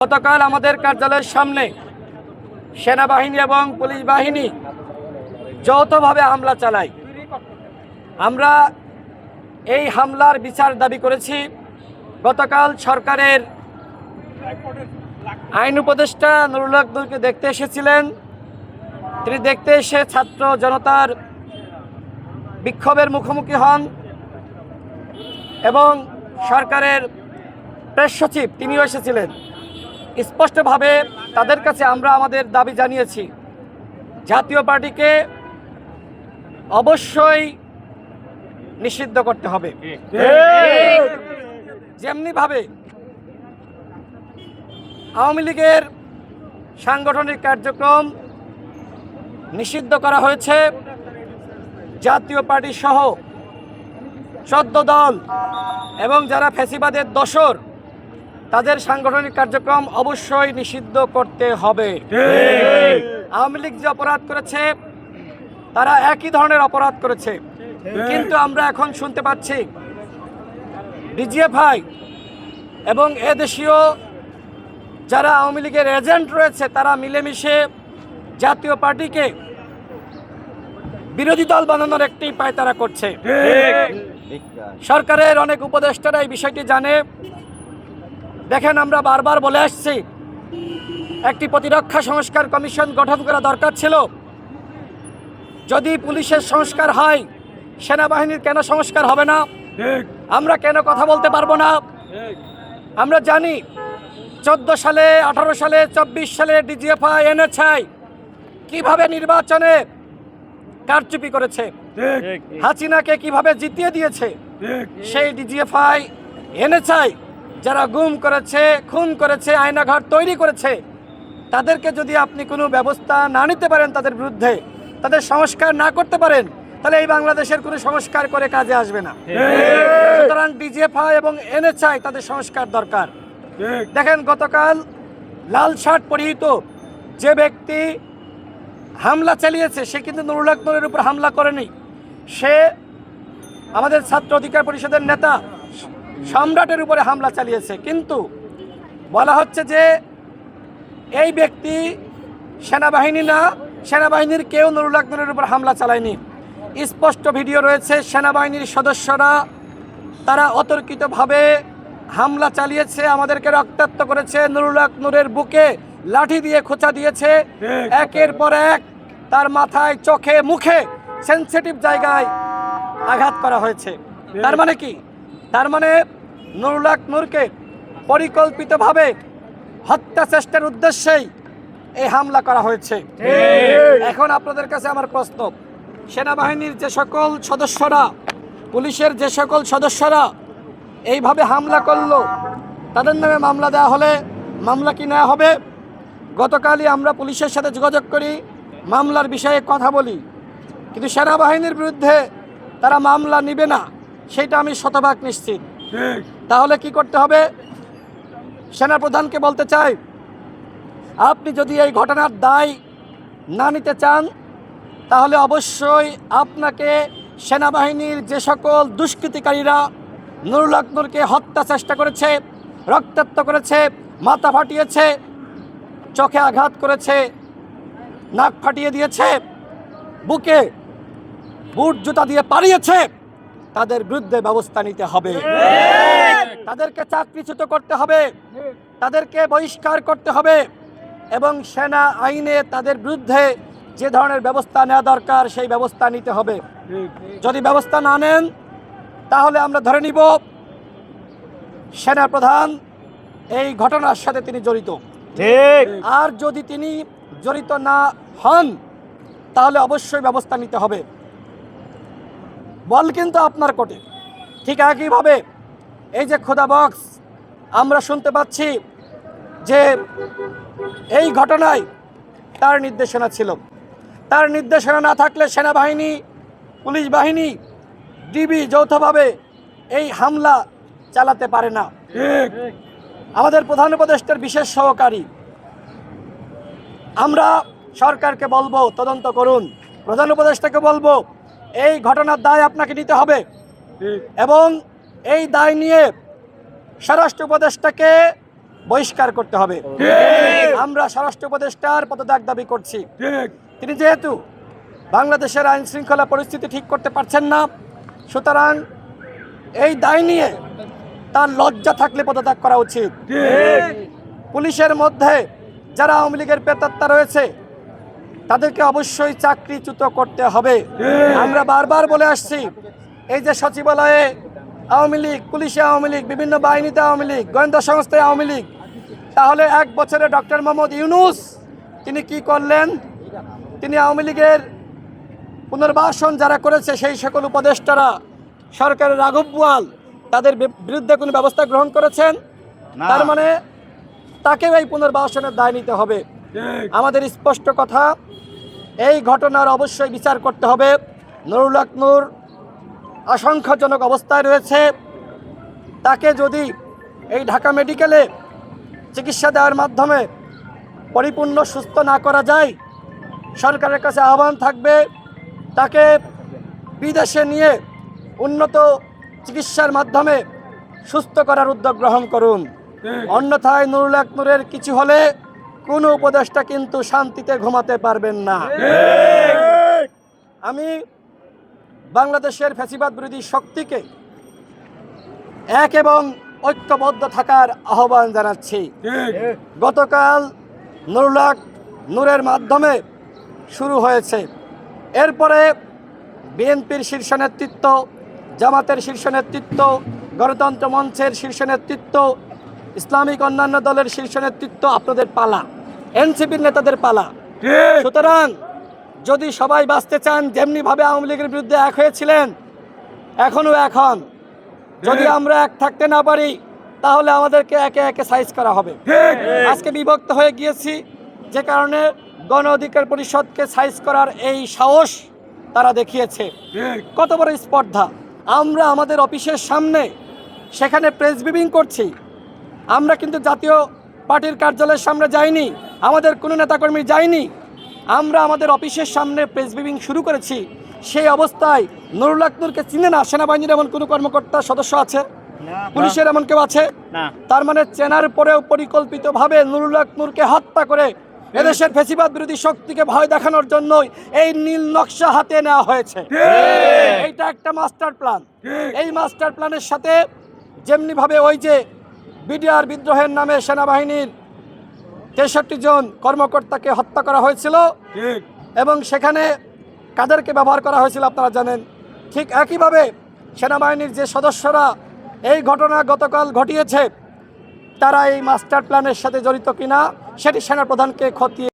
গতকাল আমাদের কার্যালয়ের সামনে সেনাবাহিনী এবং পুলিশ বাহিনী যৌথভাবে হামলা চালায়। আমরা এই হামলার বিচার দাবি করেছি। গতকাল সরকারের আইন উপদেষ্টা নুরুল হক নূরকে দেখতে এসেছিলেন। তিনি দেখতে এসে ছাত্র জনতার বিক্ষোভের মুখোমুখি হন এবং সরকারের প্রেস সচিব তিনিও এসেছিলেন। স্পষ্টভাবে তাদের কাছে আমরা আমাদের দাবি জানিয়েছি, জাতীয় পার্টিকে অবশ্যই নিষিদ্ধ করতে হবে। যেমনিভাবে আওয়ামী লীগের সাংগঠনিক কার্যক্রম নিষিদ্ধ করা হয়েছে, জাতীয় পার্টি সহ 14 দল এবং যারা ফ্যাসিবাদের দোসর তাদের সাংগঠনিক কার্যক্রম অবশ্যই নিষিদ্ধ করতে হবে। আওয়ামী লীগ যে অপরাধ করেছে তারা একই ধরনের অপরাধ করেছে, কিন্তু আমরা এখন শুনতে পাচ্ছি ডিজিএফআই এবং এদেশীয় যারা আওয়ামী লীগের এজেন্ট রয়েছে তারা মিলেমিশে জাতীয় পার্টিকে বিরোধী দল বানানোর একটি পায়তারা করছে। সরকারের অনেক উপদেষ্টারা এই বিষয়টি জানে। দেখেন, আমরা বারবার বলে আসছি একটি প্রতিরক্ষা সংস্কার কমিশন গঠন করা দরকার ছিল। যদি পুলিশের সংস্কার হয়, সেনাবাহিনীর কেন সংস্কার হবে না? আমরা কেন কথা বলতে পারবো না? আমরা জানি 14 সালে, 18 সালে, 24 সালে ডিজিএফআই এনএসআই কিভাবে নির্বাচনে কারচুপি করেছে, হাসিনাকে কিভাবে জিতিয়ে দিয়েছে। সেই ডিজিএফআই এনএসআই যারা গুম করেছে, খুন করেছে, আয়নাঘর তৈরি করেছে, তাদেরকে যদি আপনি কোনো ব্যবস্থা না নিতে পারেন, তাদের বিরুদ্ধে তাদের সংস্কার না করতে পারেন, তাহলে এই বাংলাদেশের কোনো সংস্কার করে কাজে আসবে না। সুতরাং ডিজিএফআই এবং এনএসআই তাদের সংস্কার দরকার। দেখেন, গতকাল লাল শার্ট পরিহিত যে ব্যক্তি হামলা চালিয়েছে সে কিন্তু নুরুল হক নূরের উপর হামলা করেনি। সে আমাদের ছাত্র অধিকার পরিষদের নেতা সম্রাটের উপরে হামলা চালিয়েছে। কিন্তু বলা হচ্ছে যে এই ব্যক্তি সেনাবাহিনী না, সেনাবাহিনীর কেউ নুরুল হক নূরের উপর হামলা চালায়নি। স্পষ্ট ভিডিও রয়েছে, সেনাবাহিনীর সদস্যরা তারা অতর্কিতভাবে হামলা চালিয়েছে, আমাদেরকে রক্তাক্ত করেছে, নুরুল হক নূরের বুকে লাঠি দিয়ে খোঁচা দিয়েছে, একের পর এক তার মাথায়, চোখে, মুখে সেনসিটিভ জায়গায় আঘাত করা হয়েছে। তার মানে কি? তার মানে নুরুল হক নূরকে পরিকল্পিতভাবে হত্যা চেষ্টার উদ্দেশ্যেই এই হামলা করা হয়েছে। এখন আপনাদের কাছে আমার প্রশ্ন, সেনাবাহিনীর যে সকল সদস্যরা, পুলিশের যে সকল সদস্যরা এইভাবে হামলা করলো, তাদের নামে মামলা দেওয়া হলে মামলা কি নেওয়া হবে? গতকালই আমরা পুলিশের সাথে যোগাযোগ করি, মামলার বিষয়ে কথা বলি, কিন্তু সেনাবাহিনীর বিরুদ্ধে তারা মামলা নিবে না, সেটা আমি শতভাগ নিশ্চিত। তাহলে কি করতে হবে? সেনাপ্রধানকে বলতে চাই, আপনি যদি এই ঘটনার দায় না নিতে চান, তাহলে অবশ্যই আপনাকে সেনাবাহিনীর যে সকল দুষ্কৃতিকারীরা নুরুল হক নূরকে হত্যা চেষ্টা করেছে, রক্তাক্ত করেছে, মাথা ফাটিয়েছে, চোখে আঘাত করেছে, নাক ফাটিয়ে দিয়েছে, বুকে বুট জুতা দিয়ে পাড়িয়েছে, তাদের বিরুদ্ধে ব্যবস্থা নিতে হবে। তাদেরকে চাকরিচ্যুত করতে হবে, তাদেরকে বহিষ্কার করতে হবে এবং সেনা আইনে তাদের বিরুদ্ধে যে ধরনের ব্যবস্থা নেওয়া দরকার সেই ব্যবস্থা নিতে হবে। যদি ব্যবস্থা না নেন, তাহলে আমরা ধরে নিব সেনাপ্রধান এই ঘটনার সাথে তিনি জড়িত। আর যদি তিনি জড়িত না হন, তাহলে অবশ্যই ব্যবস্থা নিতে হবে। বল কিন্তু আপনার কোর্টে। ঠিক একইভাবে এই যে খোদা বক্স, আমরা শুনতে পাচ্ছি যে এই ঘটনায় তার নির্দেশনা ছিল। তার নির্দেশনা না থাকলে সেনাবাহিনী, পুলিশ বাহিনী, ডিবি যৌথভাবে এই হামলা চালাতে পারে না। আমাদের প্রধান উপদেষ্টার বিশেষ সহকারী, আমরা সরকারকে বলবো তদন্ত করুন, প্রধান উপদেষ্টাকে বলবো এই ঘটনার দায় আপনাকে নিতে হবে এবং এই দায় নিয়ে স্বরাষ্ট্র উপদেষ্টাকে বহিষ্কার করতে হবে। আমরা স্বরাষ্ট্র উপদেষ্টার পদত্যাগ দাবি করছি। তিনি যেহেতু বাংলাদেশের আইন শৃঙ্খলা পরিস্থিতি ঠিক করতে পারছেন না, সুতরাং এই দায় নিয়ে তার লজ্জা থাকলে পদত্যাগ করা উচিত। পুলিশের মধ্যে যারা আওয়ামী লীগের প্রেতাত্মা রয়েছে তাদেরকে অবশ্যই চাকরিচ্যুত করতে হবে। আমরা বারবার বলে আসছি, এই যে সচিবালয়ে আওয়ামী লীগ, পুলিশে আওয়ামী লীগ, বিভিন্ন বাহিনীতে আওয়ামী লীগ, গোয়েন্দা সংস্থায় আওয়ামী লীগ, তাহলে 1 বছরে ডক্টর মোহাম্মদ ইউনূস তিনি কি করলেন? তিনি আওয়ামী লীগের পুনর্বাসন যারা করেছে সেই সকল উপদেষ্টারা, সরকারের রাঘব বোয়াল, তাদের বিরুদ্ধে কোনো ব্যবস্থা গ্রহণ করেছেন? তার মানে তাকেও এই পুনর্বাসনের দায় নিতে হবে। আমাদের স্পষ্ট কথা, এই ঘটনার অবশ্যই বিচার করতে হবে। নুরুল হক নূর আশঙ্কাজনক অবস্থায় রয়েছে। তাকে যদি এই ঢাকা মেডিকেলে চিকিৎসা দেওয়ার মাধ্যমে পরিপূর্ণ সুস্থ না করা যায়, সরকারের কাছে আহ্বান থাকবে তাকে বিদেশে নিয়ে উন্নত চিকিৎসার মাধ্যমে সুস্থ করার উদ্যোগ গ্রহণ করুন। অন্যথায় নুরুল হক নূরের কিছু হলে কোনো উপদেষ্টা কিন্তু শান্তিতে ঘুমাতে পারবেন না। আমি বাংলাদেশের ফ্যাসিবাদ বিরোধী শক্তিকে এক এবং ঐক্যবদ্ধ থাকার আহ্বান জানাচ্ছি। গতকাল নুরুল হক নূরের মাধ্যমে শুরু হয়েছে, এরপরে বিএনপির শীর্ষ নেতৃত্ব, জামাতের শীর্ষ নেতৃত্ব, গণতন্ত্র মঞ্চের শীর্ষ নেতৃত্ব, ইসলামিক অন্যান্য দলের শীর্ষ নেতৃত্ব, আপনাদের পালা, এনসিপির নেতাদের পালা। সুতরাং যদি সবাই বাঁচতে চান, যেমনিভাবে আওয়ামী লীগের বিরুদ্ধে এক হয়েছিলেন, এখনও এখন যদি আমরা এক থাকতে না পারি, তাহলে আমাদেরকে একে একে সাইজ করা হবে। আজকে বিভক্ত হয়ে গিয়েছি, যে কারণে গণ অধিকার পরিষদকে সাইজ করার এই সাহস তারা দেখিয়েছে। কত বড় স্পর্ধা! আমরা আমাদের অফিসের সামনে সেখানে প্রেস ব্রিফিং করছি। আমরা কিন্তু জাতীয় পার্টির কার্যালয়ের সামনে যাইনি, আমাদের কোনো নেতাকর্মী যায়নি। আমরা আমাদের অফিসের সামনে প্রেস ব্রিফিং শুরু করেছি। সেই অবস্থায় নুরুল হক নূরকে চিনে না সেনাবাহিনীর এমন কোনো কর্মকর্তা সদস্য আছে? পুলিশের এমন কেউ আছে? তার মানে চেনার পরেও পরিকল্পিতভাবে নুরুল হক নূরকে হত্যা করে এদেশের ফ্যাসিবাদ বিরোধী শক্তিকে ভয় দেখানোর জন্য এই নীল নকশা হাতে নেওয়া হয়েছে। এইটা একটা মাস্টার প্ল্যান। এই মাস্টার প্ল্যানের সাথে যেমনিভাবে ওই যে বিডিআর বিদ্রোহের নামে সেনাবাহিনীর 63 জন কর্মকর্তাকে হত্যা করা হয়েছিল এবং সেখানে কাদেরকে ব্যবহার করা হয়েছিল আপনারা জানেন। ঠিক একইভাবে সেনাবাহিনীর যে সদস্যরা এই ঘটনা গতকাল ঘটিয়েছে, তারা এই মাস্টার প্ল্যানের সাথে জড়িত কিনা সেটি সেনাপ্রধানকে খতিয়ে